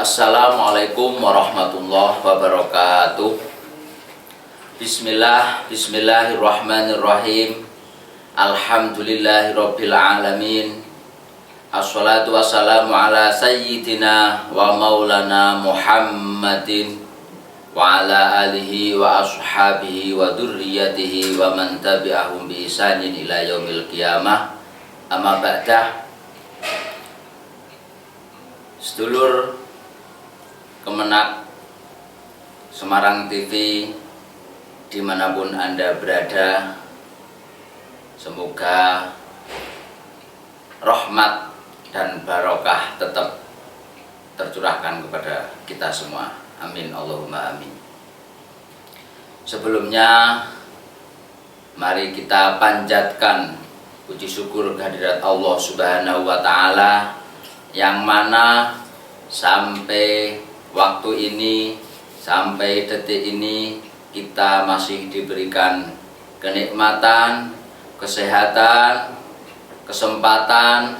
Assalamualaikum warahmatullahi wabarakatuh. Bismillahirrahmanirrahim. Alhamdulillahirabbil alamin. Assalatu wassalamu ala sayyidina wa maulana Muhammadin wa ala alihi wa ashabihi wa dzurriyyatihi wa man tabi'ahum bi ihsanin ila yaumil qiyamah. Amma ba'dah. Sedulur Kemenak Semarang TV dimanapun Anda berada, semoga rahmat dan barokah tetap tercurahkan kepada kita semua. Amin Allahumma amin. Sebelumnya mari kita panjatkan puji syukur kehadirat Allah Subhanahu wa Ta'ala, yang mana sampai waktu ini, sampai detik ini kita masih diberikan kenikmatan, kesehatan, kesempatan,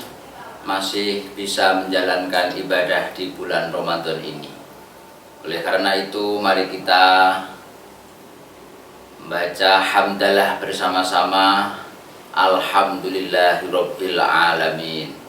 masih bisa menjalankan ibadah di bulan Ramadan ini. Oleh karena itu, mari kita membaca hamdalah bersama-sama. Alhamdulillahirabbil alamin.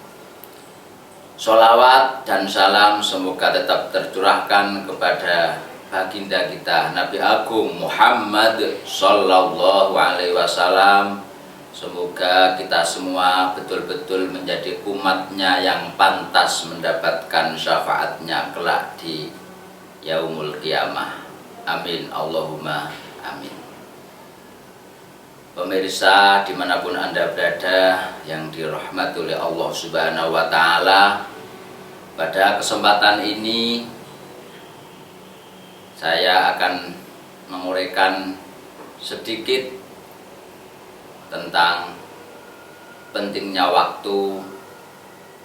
Sholawat dan salam semoga tetap tercurahkan kepada baginda kita Nabi Agung Muhammad Sallallahu Alaihi Wasallam. Semoga kita semua betul-betul menjadi umatnya yang pantas mendapatkan syafaatnya kelak di yaumul qiyamah. Amin Allahumma amin. Pemirsa dimanapun Anda berada yang dirahmati oleh Allah Subhanahu wa Ta'ala, pada kesempatan ini saya akan menguraikan sedikit tentang pentingnya waktu,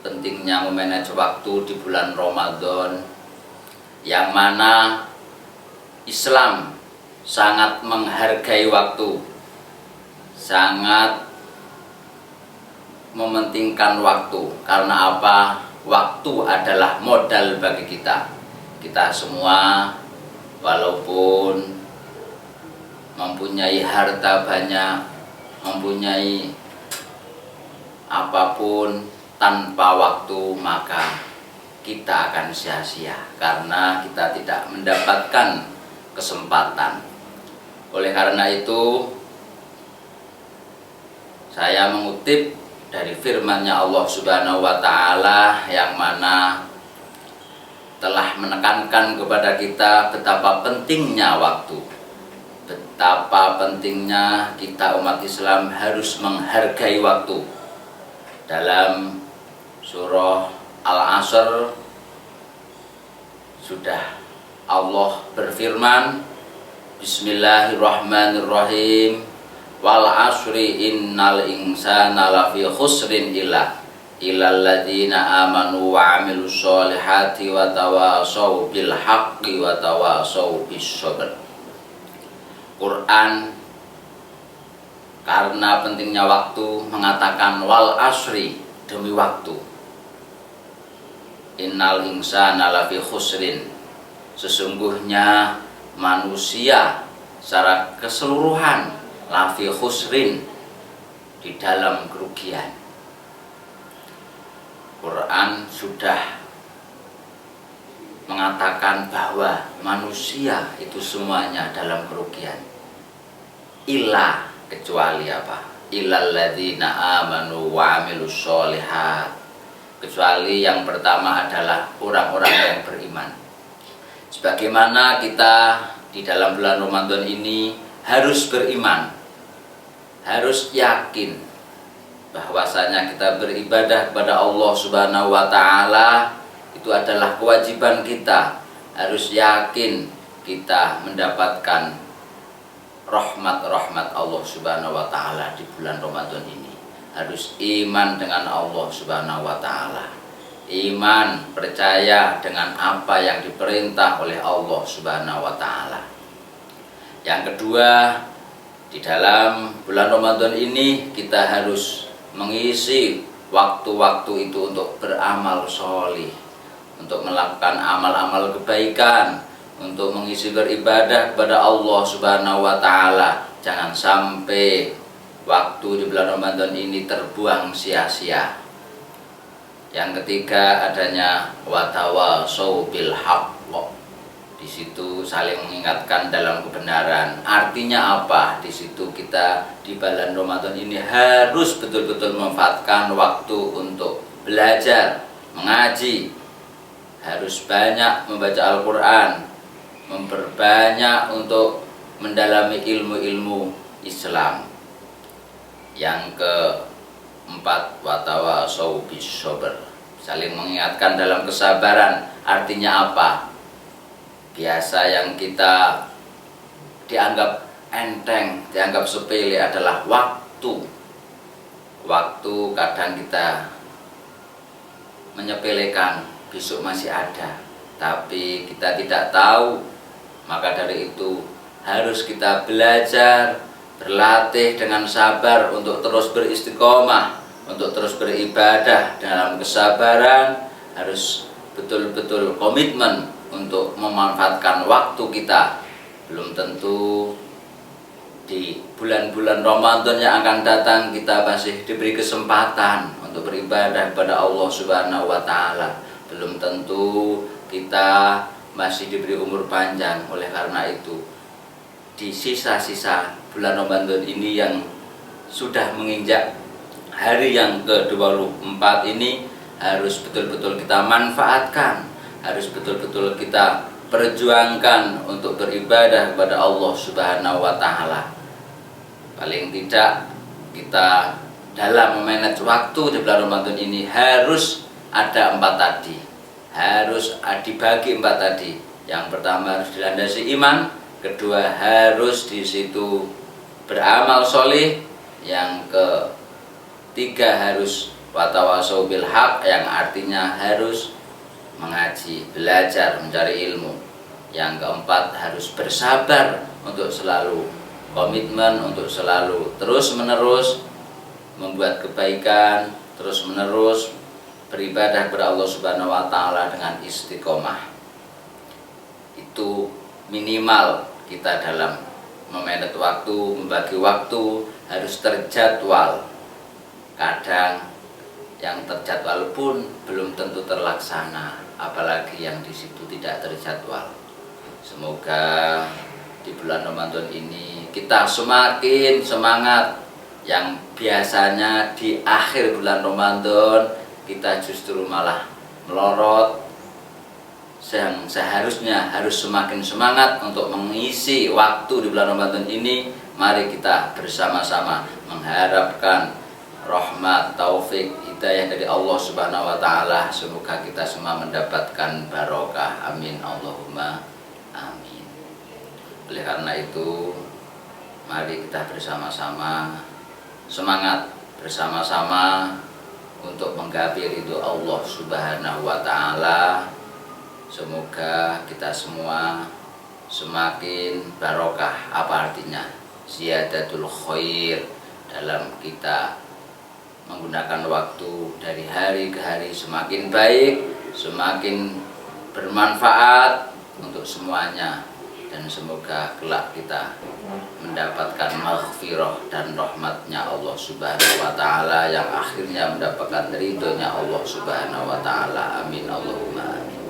pentingnya memanage waktu di bulan Ramadan, yang mana Islam sangat menghargai waktu, sangat mementingkan waktu. Karena apa? Waktu adalah modal bagi kita. Kita semua walaupun mempunyai harta banyak, mempunyai apapun, tanpa waktu maka kita akan sia-sia karena kita tidak mendapatkan kesempatan. Oleh karena itu, saya mengutip dari firman-Nya Allah Subhanahu wa Ta'ala, yang mana telah menekankan kepada kita betapa pentingnya waktu, betapa pentingnya kita umat Islam harus menghargai waktu. Dalam surah Al-Asr sudah Allah berfirman, Bismillahirrahmanirrahim, wal asri innal insana lafi khusrin illal ladzina amanu wa amilus solihati wa tawasau bil haqqi wa tawasau bis sabr. Quran karena pentingnya waktu mengatakan wal asri, demi waktu, innal insana lafi khusrin, sesungguhnya manusia secara keseluruhan lafi khusrin, di dalam kerugian. Quran sudah mengatakan bahwa manusia itu semuanya dalam kerugian. Illa, kecuali apa? Illal ladzina amanu wa amilus sholihat, kecuali yang pertama adalah orang-orang yang beriman. Sebagaimana kita di dalam bulan Ramadan ini harus beriman, harus yakin bahwasanya kita beribadah kepada Allah Subhanahu wa Ta'ala itu adalah kewajiban kita. Harus yakin kita mendapatkan rahmat-rahmat Allah Subhanahu wa Ta'ala di bulan Ramadan ini. Harus iman dengan Allah Subhanahu wa Ta'ala, iman, percaya dengan apa yang diperintah oleh Allah Subhanahu wa Ta'ala. Yang kedua, di dalam bulan Ramadan ini kita harus mengisi waktu-waktu itu untuk beramal sholih, untuk melakukan amal-amal kebaikan, untuk mengisi beribadah kepada Allah Subhanahu wa taala. Jangan sampai waktu di bulan Ramadan ini terbuang sia-sia. Yang ketiga, adanya watawasau bil haqq. Di situ saling mengingatkan dalam kebenaran. Artinya apa? Di situ kita di bulan Ramadan ini harus betul-betul memanfaatkan waktu untuk belajar, mengaji, harus banyak membaca Al-Quran, memperbanyak untuk mendalami ilmu-ilmu Islam. Yang keempat, watawasau bis sabr, saling mengingatkan dalam kesabaran. Artinya apa? Biasa yang kita dianggap enteng, dianggap sepele adalah waktu. Waktu kadang kita menyepelekan, besok masih ada, tapi kita tidak tahu. Maka dari itu harus kita belajar, berlatih dengan sabar untuk terus beristiqomah, untuk terus beribadah dalam kesabaran. Harus betul-betul komitmen untuk memanfaatkan waktu kita. Belum tentu di bulan-bulan Ramadan yang akan datang kita masih diberi kesempatan untuk beribadah kepada Allah Subhanahu wa taala. Belum tentu kita masih diberi umur panjang. Oleh karena itu, di sisa-sisa bulan Ramadan ini yang sudah menginjak hari yang ke-24 ini harus betul-betul kita manfaatkan, harus betul-betul kita perjuangkan untuk beribadah kepada Allah Subhanahu wa taala. Paling tidak kita dalam memanage waktu di bulan Ramadan ini harus ada 4 tadi. Harus dibagi 4 tadi. Yang pertama harus dilandasi iman, kedua harus di situ beramal soleh, yang ketiga harus watawasau bil haq, yang artinya harus mengaji, belajar, mencari ilmu. Yang keempat harus bersabar untuk selalu komitmen, untuk selalu terus-menerus membuat kebaikan, terus-menerus beribadah kepada Allah Subhanahu wa taala dengan istiqomah. Itu minimal kita dalam memanage waktu, membagi waktu harus terjadwal. Kadang yang terjadwal pun belum tentu terlaksana, apalagi yang di situ tidak terjadwal. Semoga di bulan Ramadan ini kita semakin semangat. Yang biasanya di akhir bulan Ramadan kita justru malah melorot. Yang seharusnya harus semakin semangat untuk mengisi waktu di bulan Ramadan ini. Mari kita bersama-sama mengharapkan rahmat, taufik, hidayah dari Allah Subhanahu wa taala. Semoga kita semua mendapatkan barokah. Amin Allahumma amin. Oleh karena itu, mari kita bersama-sama semangat, bersama-sama untuk menggapai ridho Allah Subhanahu wa taala. Semoga kita semua semakin barokah. Apa artinya? Ziyadatul khair, dalam kita menggunakan waktu dari hari ke hari semakin baik, semakin bermanfaat untuk semuanya. Dan semoga kelak kita mendapatkan maghfirah dan rahmatnya Allah Subhanahu wa ta'ala, yang akhirnya mendapatkan ridhonya Allah Subhanahu wa ta'ala. Amin Allahumma amin.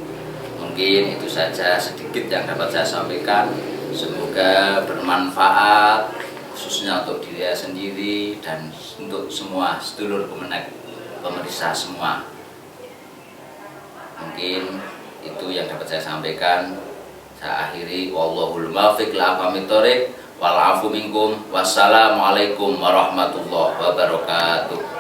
Mungkin itu saja sedikit yang dapat saya sampaikan. Semoga bermanfaat, khususnya untuk diri saya sendiri dan untuk semua sedulur kemenek pemirsa semua. Mungkin itu yang dapat saya sampaikan. Saya akhiri, wallahul muwaffiq ila aqwamit thoriq, wal afu minkum, wassalamualaikum warahmatullahi wabarakatuh.